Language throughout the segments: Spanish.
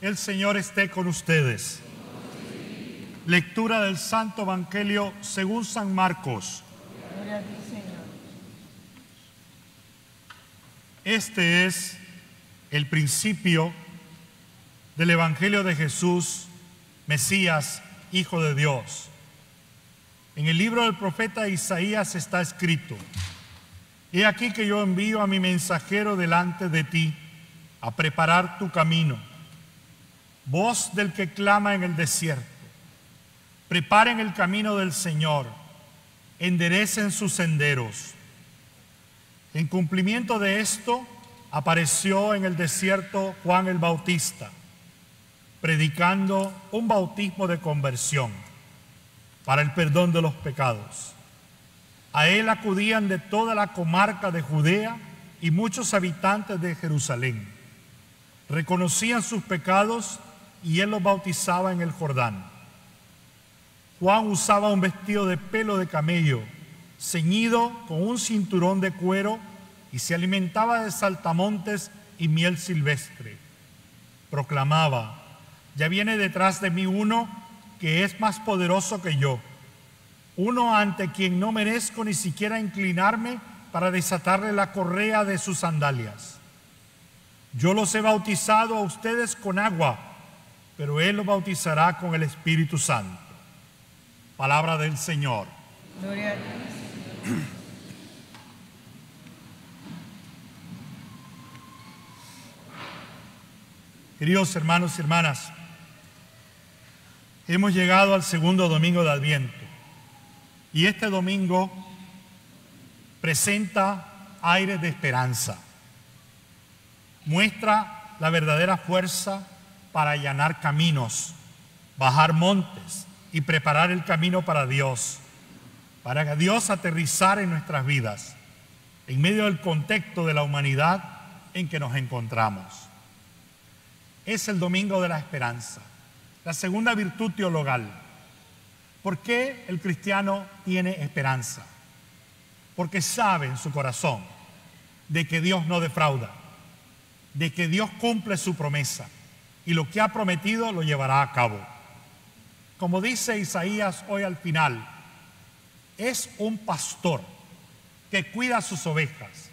El Señor esté con ustedes. Lectura del Santo Evangelio según San Marcos. Gloria a ti, Señor. Este es el principio del Evangelio de Jesús, Mesías, Hijo de Dios. En el libro del profeta Isaías está escrito: He aquí que yo envío a mi mensajero delante de ti a preparar tu camino. Voz del que clama en el desierto: preparen el camino del Señor, enderecen sus senderos. En cumplimiento de esto, apareció en el desierto Juan el Bautista, predicando un bautismo de conversión para el perdón de los pecados. A él acudían de toda la comarca de Judea y muchos habitantes de Jerusalén. Reconocían sus pecados y él los bautizaba en el Jordán. Juan usaba un vestido de pelo de camello, ceñido con un cinturón de cuero, y se alimentaba de saltamontes y miel silvestre. Proclamaba: ya viene detrás de mí uno que es más poderoso que yo, uno ante quien no merezco ni siquiera inclinarme para desatarle la correa de sus sandalias. Yo los he bautizado a ustedes con agua, pero él los bautizará con el Espíritu Santo. Palabra del Señor. Gloria a ti, Señor. Queridos hermanos y hermanas, hemos llegado al segundo domingo de Adviento y este domingo presenta aires de esperanza. Muestra la verdadera fuerza para allanar caminos, bajar montes y preparar el camino para Dios, para que Dios aterrizara en nuestras vidas, en medio del contexto de la humanidad en que nos encontramos. Es el domingo de la esperanza, la segunda virtud teologal. ¿Por qué el cristiano tiene esperanza? Porque sabe en su corazón de que Dios no defrauda, de que Dios cumple su promesa y lo que ha prometido lo llevará a cabo. Como dice Isaías hoy al final, es un pastor que cuida sus ovejas,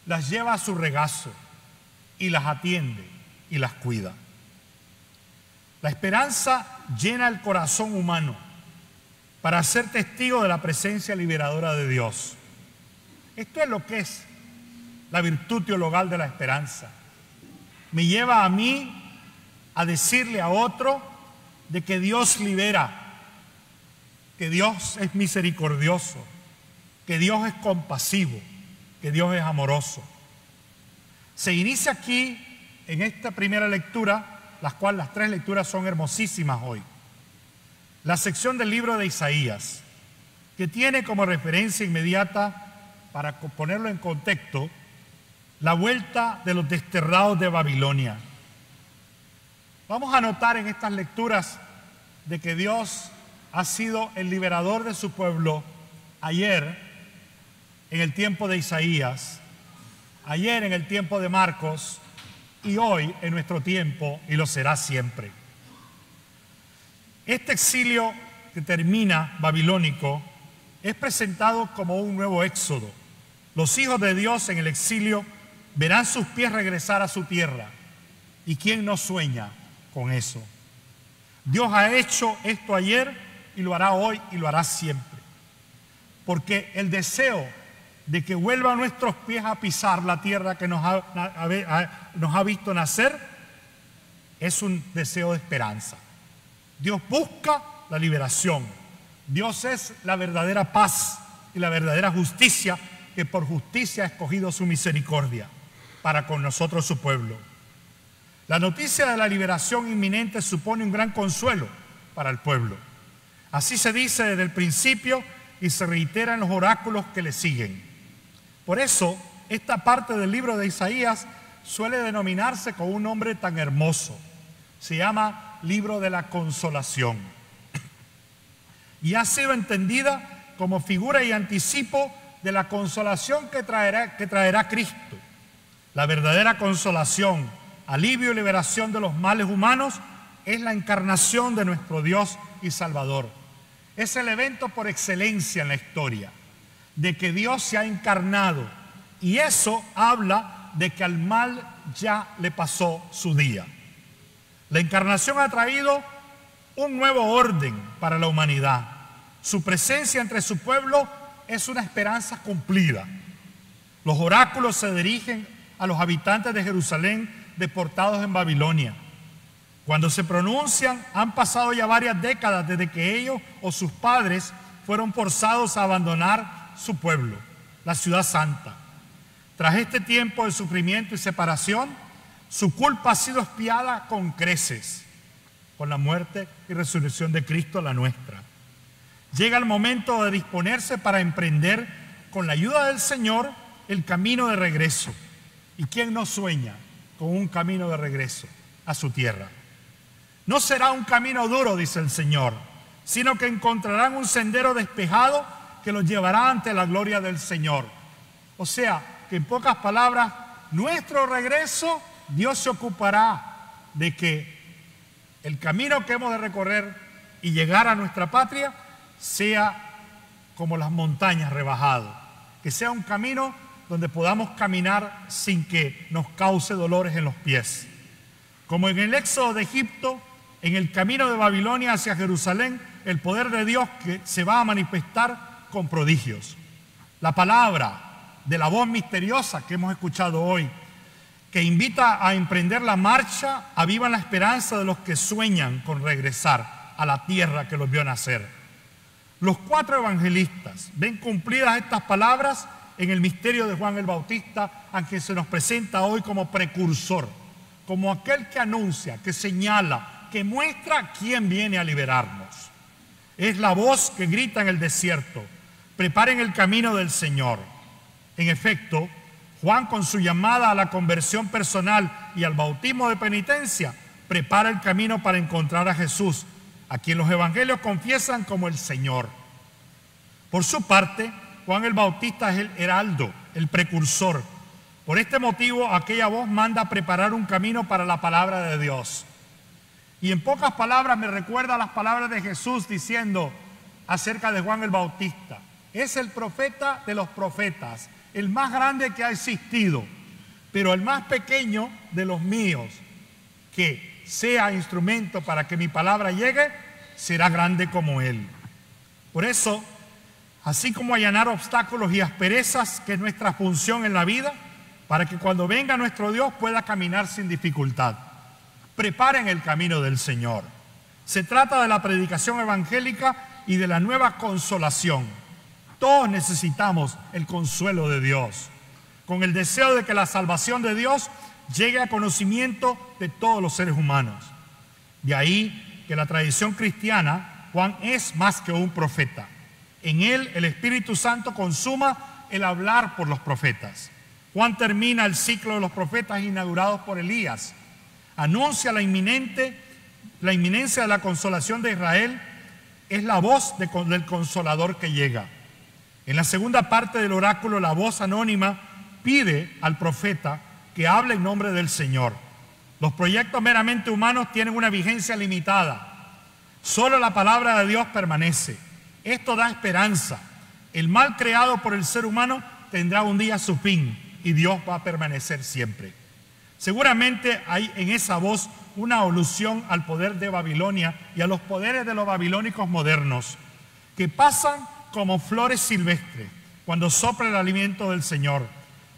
las lleva a su regazo y las atiende y las cuida. La esperanza llena el corazón humano para ser testigo de la presencia liberadora de Dios. Esto es lo que es la virtud teologal de la esperanza. Me lleva a mí a decirle a otro de que Dios libera, que Dios es misericordioso, que Dios es compasivo, que Dios es amoroso. Se inicia aquí en esta primera lectura, las tres lecturas son hermosísimas hoy, la sección del libro de Isaías, que tiene como referencia inmediata, para ponerlo en contexto, la vuelta de los desterrados de Babilonia. Vamos a notar en estas lecturas de que Dios ha sido el liberador de su pueblo ayer en el tiempo de Isaías, ayer en el tiempo de Marcos y hoy en nuestro tiempo, y lo será siempre. Este exilio que termina babilónico es presentado como un nuevo éxodo. Los hijos de Dios en el exilio verán sus pies regresar a su tierra. ¿Y quién no sueña con eso? Dios ha hecho esto ayer y lo hará hoy y lo hará siempre. Porque el deseo de que vuelvan nuestros pies a pisar la tierra que nos ha visto nacer es un deseo de esperanza. Dios busca la liberación. Dios es la verdadera paz y la verdadera justicia, que por justicia ha escogido su misericordia para con nosotros, su pueblo. La noticia de la liberación inminente supone un gran consuelo para el pueblo. Así se dice desde el principio y se reitera en los oráculos que le siguen. Por eso, esta parte del libro de Isaías suele denominarse con un nombre tan hermoso. Se llama Libro de la Consolación. Y ha sido entendida como figura y anticipo de la consolación que traerá Cristo. La verdadera consolación alivio y liberación de los males humanos, es la encarnación de nuestro Dios y Salvador. Es el evento por excelencia en la historia, de que Dios se ha encarnado, y eso habla de que al mal ya le pasó su día. La encarnación ha traído un nuevo orden para la humanidad. Su presencia entre su pueblo es una esperanza cumplida. Los oráculos se dirigen a los habitantes de Jerusalén deportados en Babilonia. Cuando se pronuncian, han pasado ya varias décadas desde que ellos o sus padres fueron forzados a abandonar su pueblo, la ciudad santa. Tras este tiempo de sufrimiento y separación, su culpa ha sido expiada con creces, con la muerte y resurrección de Cristo, la nuestra. Llega el momento de disponerse para emprender, con la ayuda del Señor, el camino de regreso. ¿Y quién no sueña con un camino de regreso a su tierra? No será un camino duro, dice el Señor, sino que encontrarán un sendero despejado que los llevará ante la gloria del Señor. O sea, que en pocas palabras, nuestro regreso, Dios se ocupará de que el camino que hemos de recorrer y llegar a nuestra patria sea como las montañas rebajado, que sea un camino donde podamos caminar sin que nos cause dolores en los pies. Como en el éxodo de Egipto, en el camino de Babilonia hacia Jerusalén, el poder de Dios que se va a manifestar con prodigios. La palabra de la voz misteriosa que hemos escuchado hoy, que invita a emprender la marcha, aviva la esperanza de los que sueñan con regresar a la tierra que los vio nacer. Los 4 evangelistas ven cumplidas estas palabras en el misterio de Juan el Bautista, a quien se nos presenta hoy como precursor, como aquel que anuncia, que señala, que muestra quién viene a liberarnos. Es la voz que grita en el desierto: preparen el camino del Señor. En efecto, Juan, con su llamada a la conversión personal y al bautismo de penitencia, prepara el camino para encontrar a Jesús, a quien los evangelios confiesan como el Señor. Por su parte, Juan el Bautista es el heraldo, el precursor. Por este motivo, aquella voz manda a preparar un camino para la palabra de Dios. Y en pocas palabras me recuerda las palabras de Jesús diciendo acerca de Juan el Bautista: es el profeta de los profetas, el más grande que ha existido, pero el más pequeño de los míos, que sea instrumento para que mi palabra llegue, será grande como él. Por eso, así como allanar obstáculos y asperezas, que es nuestra función en la vida, para que cuando venga nuestro Dios pueda caminar sin dificultad. Preparen el camino del Señor. Se trata de la predicación evangélica y de la nueva consolación. Todos necesitamos el consuelo de Dios, con el deseo de que la salvación de Dios llegue a conocimiento de todos los seres humanos. De ahí que la tradición cristiana, Juan es más que un profeta. En él el Espíritu Santo consuma el hablar por los profetas. Juan termina el ciclo de los profetas inaugurados por Elías. Anuncia la inminencia de la consolación de Israel. Es la voz del Consolador que llega. En la segunda parte del oráculo, la voz anónima pide al profeta que hable en nombre del Señor. Los proyectos meramente humanos tienen una vigencia limitada. Solo la palabra de Dios permanece. Esto da esperanza. El mal creado por el ser humano tendrá un día su fin y Dios va a permanecer siempre. Seguramente hay en esa voz una alusión al poder de Babilonia y a los poderes de los babilónicos modernos, que pasan como flores silvestres cuando sopla el aliento del Señor,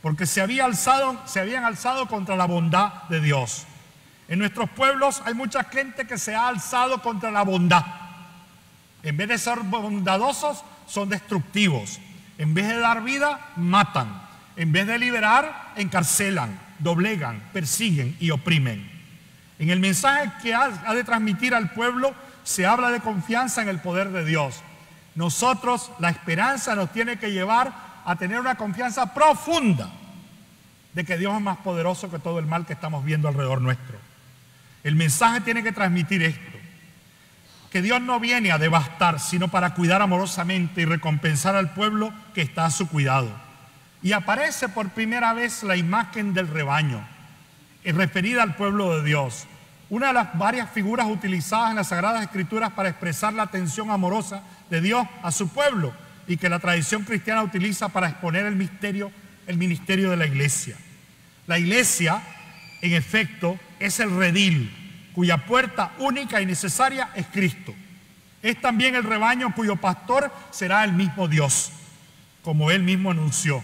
porque se habían alzado contra la bondad de Dios. En nuestros pueblos hay mucha gente que se ha alzado contra la bondad. En vez de ser bondadosos, son destructivos. En vez de dar vida, matan. En vez de liberar, encarcelan, doblegan, persiguen y oprimen. En el mensaje que ha de transmitir al pueblo se habla de confianza en el poder de Dios. Nosotros, la esperanza nos tiene que llevar a tener una confianza profunda de que Dios es más poderoso que todo el mal que estamos viendo alrededor nuestro. El mensaje tiene que transmitir esto: que Dios no viene a devastar, sino para cuidar amorosamente y recompensar al pueblo que está a su cuidado. Y aparece por primera vez la imagen del rebaño. referida al pueblo de Dios. Una de las varias figuras utilizadas en las Sagradas Escrituras para expresar la atención amorosa de Dios a su pueblo y que la tradición cristiana utiliza para exponer el ministerio de la iglesia. La iglesia, en efecto, es el redil, cuya puerta única y necesaria es Cristo. Es también el rebaño cuyo pastor será el mismo Dios, como Él mismo anunció.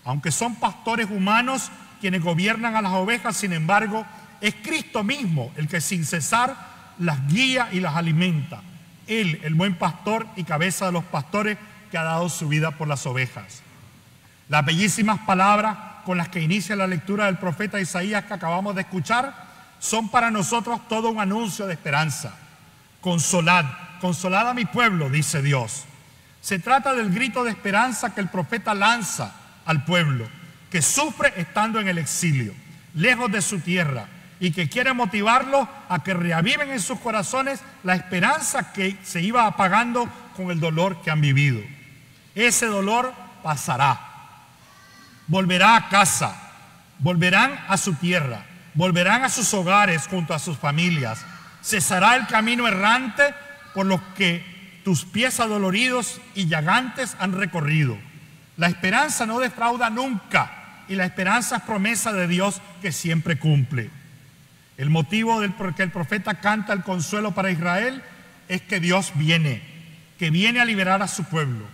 Aunque son pastores humanos quienes gobiernan a las ovejas, sin embargo, es Cristo mismo el que sin cesar las guía y las alimenta. Él, el buen pastor y cabeza de los pastores, que ha dado su vida por las ovejas. Las bellísimas palabras con las que inicia la lectura del profeta Isaías que acabamos de escuchar son para nosotros todo un anuncio de esperanza. Consolad, consolad a mi pueblo, dice Dios. Se trata del grito de esperanza que el profeta lanza al pueblo, que sufre estando en el exilio, lejos de su tierra, y que quiere motivarlos a que reaviven en sus corazones la esperanza que se iba apagando con el dolor que han vivido. Ese dolor pasará. Volverá a casa, volverán a su tierra, volverán a sus hogares junto a sus familias. Cesará el camino errante por los que tus pies adoloridos y llagantes han recorrido. La esperanza no defrauda nunca y la esperanza es promesa de Dios que siempre cumple. El motivo del por qué el profeta canta el consuelo para Israel es que Dios viene, que viene a liberar a su pueblo.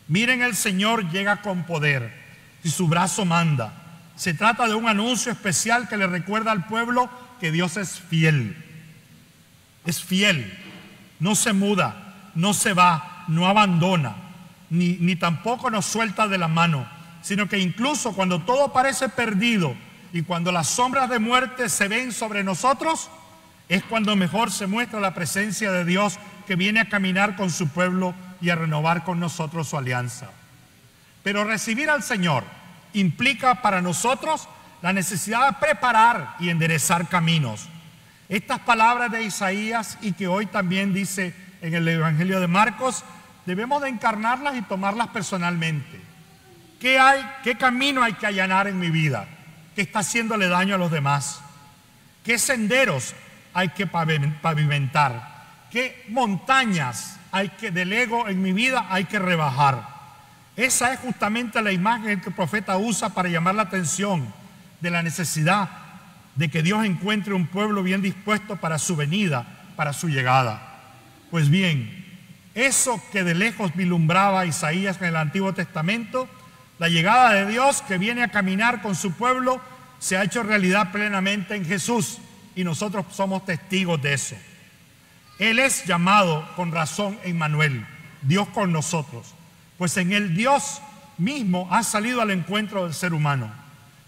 Miren, el Señor llega con poder y su brazo manda. Se trata de un anuncio especial que le recuerda al pueblo que Dios es fiel. Es fiel, no se muda, no se va, no abandona, ni tampoco nos suelta de la mano, sino que incluso cuando todo parece perdido y cuando las sombras de muerte se ven sobre nosotros, es cuando mejor se muestra la presencia de Dios que viene a caminar con su pueblo y a renovar con nosotros su alianza. Pero recibir al Señor implica para nosotros la necesidad de preparar y enderezar caminos. Estas palabras de Isaías y que hoy también dice en el Evangelio de Marcos, debemos de encarnarlas y tomarlas personalmente. ¿Qué camino hay que allanar en mi vida? ¿Qué está haciéndole daño a los demás? ¿Qué senderos hay que pavimentar? ¿Qué montañas del ego en mi vida hay que rebajar? Esa es justamente la imagen que el profeta usa para llamar la atención de la necesidad de que Dios encuentre un pueblo bien dispuesto para su venida, para su llegada. Pues bien, eso que de lejos vislumbraba Isaías en el Antiguo Testamento, la llegada de Dios que viene a caminar con su pueblo, se ha hecho realidad plenamente en Jesús y nosotros somos testigos de eso. Él es llamado con razón Emmanuel, Dios con nosotros, pues en él Dios mismo ha salido al encuentro del ser humano.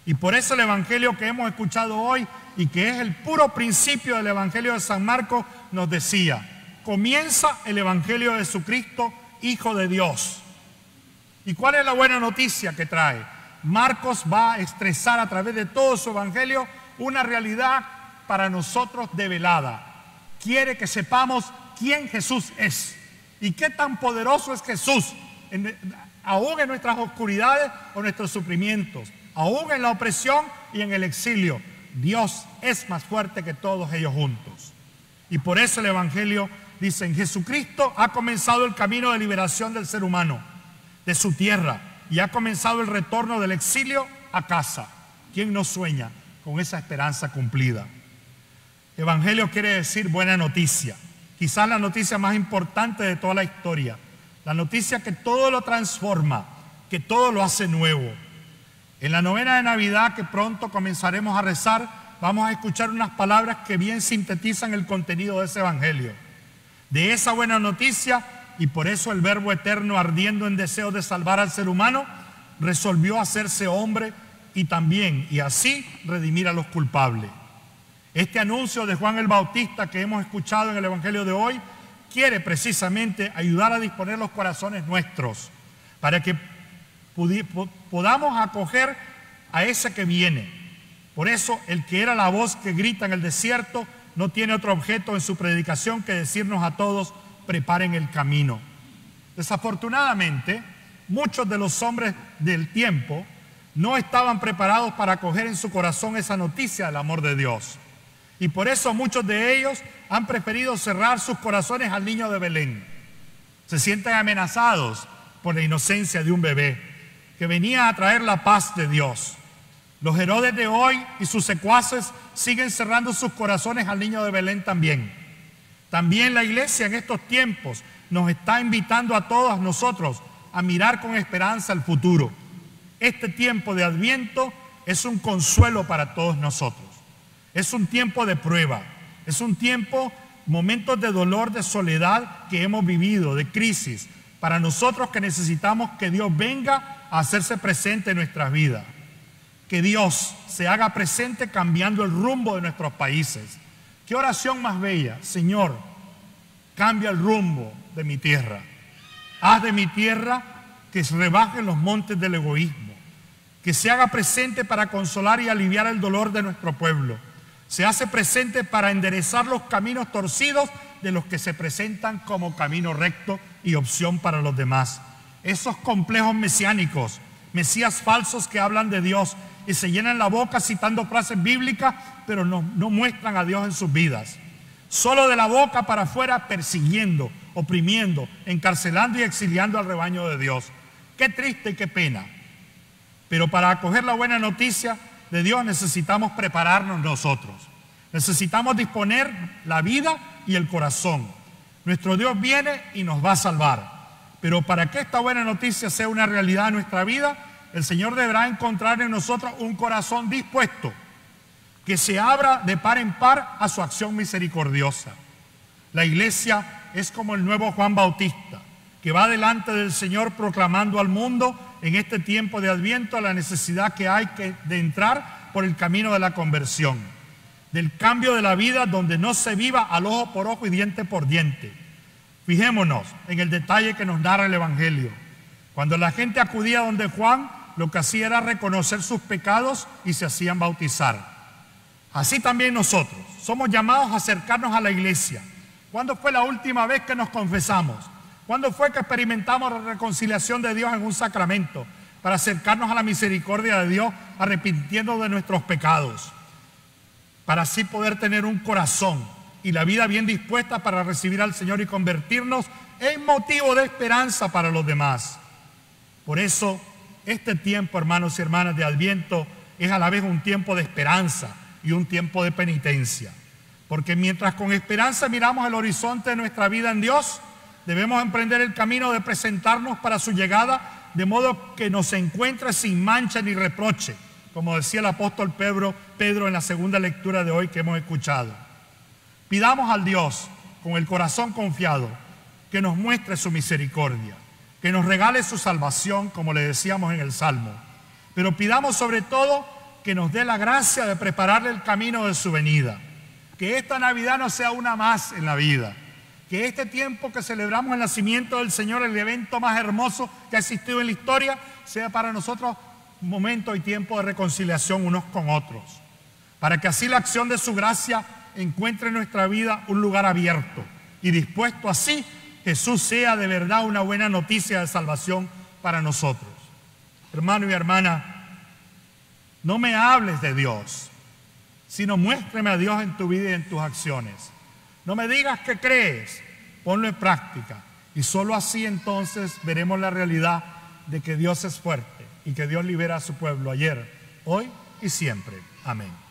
Y por eso el Evangelio que hemos escuchado hoy y que es el puro principio del Evangelio de San Marcos nos decía, comienza el Evangelio de Jesucristo, Hijo de Dios. ¿Y cuál es la buena noticia que trae? Marcos va a expresar a través de todo su Evangelio una realidad para nosotros develada. Quiere que sepamos quién Jesús es y qué tan poderoso es Jesús, aún en nuestras oscuridades o nuestros sufrimientos, aún en la opresión y en el exilio. Dios es más fuerte que todos ellos juntos. Y por eso el Evangelio dice, en Jesucristo ha comenzado el camino de liberación del ser humano, de su tierra, y ha comenzado el retorno del exilio a casa. ¿Quién no sueña con esa esperanza cumplida? Evangelio quiere decir buena noticia, quizás la noticia más importante de toda la historia, la noticia que todo lo transforma, que todo lo hace nuevo. En la novena de Navidad que pronto comenzaremos a rezar, vamos a escuchar unas palabras que bien sintetizan el contenido de ese Evangelio, de esa buena noticia. Y por eso el Verbo eterno, ardiendo en deseo de salvar al ser humano, resolvió hacerse hombre y también, y así, redimir a los culpables. Este anuncio de Juan el Bautista que hemos escuchado en el Evangelio de hoy, quiere precisamente ayudar a disponer los corazones nuestros para que podamos acoger a ese que viene. Por eso, el que era la voz que grita en el desierto no tiene otro objeto en su predicación que decirnos a todos, preparen el camino. Desafortunadamente, muchos de los hombres del tiempo no estaban preparados para acoger en su corazón esa noticia del amor de Dios. Y por eso muchos de ellos han preferido cerrar sus corazones al niño de Belén. Se sienten amenazados por la inocencia de un bebé que venía a traer la paz de Dios. Los Herodes de hoy y sus secuaces siguen cerrando sus corazones al niño de Belén también. También la iglesia en estos tiempos nos está invitando a todos nosotros a mirar con esperanza al futuro. Este tiempo de Adviento es un consuelo para todos nosotros. Es un tiempo de prueba, es un tiempo, momentos de dolor, de soledad que hemos vivido, de crisis, para nosotros que necesitamos que Dios venga a hacerse presente en nuestras vidas. Que Dios se haga presente cambiando el rumbo de nuestros países. Qué oración más bella. Señor, cambia el rumbo de mi tierra. Haz de mi tierra que se rebajen los montes del egoísmo. Que se haga presente para consolar y aliviar el dolor de nuestro pueblo. Se hace presente para enderezar los caminos torcidos de los que se presentan como camino recto y opción para los demás. Esos complejos mesiánicos, mesías falsos que hablan de Dios y se llenan la boca citando frases bíblicas, pero no muestran a Dios en sus vidas. Solo de la boca para afuera, persiguiendo, oprimiendo, encarcelando y exiliando al rebaño de Dios. Qué triste y qué pena. Pero para acoger la buena noticia de Dios necesitamos prepararnos nosotros. Necesitamos disponer la vida y el corazón. Nuestro Dios viene y nos va a salvar. Pero para que esta buena noticia sea una realidad en nuestra vida, el Señor deberá encontrar en nosotros un corazón dispuesto, que se abra de par en par a su acción misericordiosa. La iglesia es como el nuevo Juan Bautista, que va delante del Señor proclamando al mundo en este tiempo de Adviento la necesidad que hay de entrar por el camino de la conversión, del cambio de la vida donde no se viva al ojo por ojo y diente por diente. Fijémonos en el detalle que nos narra el Evangelio. Cuando la gente acudía donde Juan, lo que hacía era reconocer sus pecados y se hacían bautizar. Así también nosotros somos llamados a acercarnos a la iglesia. ¿Cuándo fue la última vez que nos confesamos? ¿Cuándo fue que experimentamos la reconciliación de Dios en un sacramento para acercarnos a la misericordia de Dios, arrepintiendo de nuestros pecados? Para así poder tener un corazón y la vida bien dispuesta para recibir al Señor y convertirnos en motivo de esperanza para los demás. Por eso, este tiempo, hermanos y hermanas, de Adviento es a la vez un tiempo de esperanza y un tiempo de penitencia. Porque mientras con esperanza miramos el horizonte de nuestra vida en Dios, debemos emprender el camino de presentarnos para su llegada, de modo que nos encuentre sin mancha ni reproche, como decía el apóstol Pedro en la segunda lectura de hoy que hemos escuchado. Pidamos al Dios, con el corazón confiado, que nos muestre su misericordia, que nos regale su salvación, como le decíamos en el Salmo. Pero pidamos sobre todo que nos dé la gracia de prepararle el camino de su venida. Que esta Navidad no sea una más en la vida. Que este tiempo que celebramos el nacimiento del Señor, el evento más hermoso que ha existido en la historia, sea para nosotros un momento y tiempo de reconciliación unos con otros. Para que así la acción de su gracia encuentre en nuestra vida un lugar abierto y dispuesto así Jesús sea de verdad una buena noticia de salvación para nosotros. Hermano y hermana, no me hables de Dios, sino muéstrame a Dios en tu vida y en tus acciones. No me digas que crees, ponlo en práctica. Y solo así entonces veremos la realidad de que Dios es fuerte y que Dios libera a su pueblo ayer, hoy y siempre. Amén.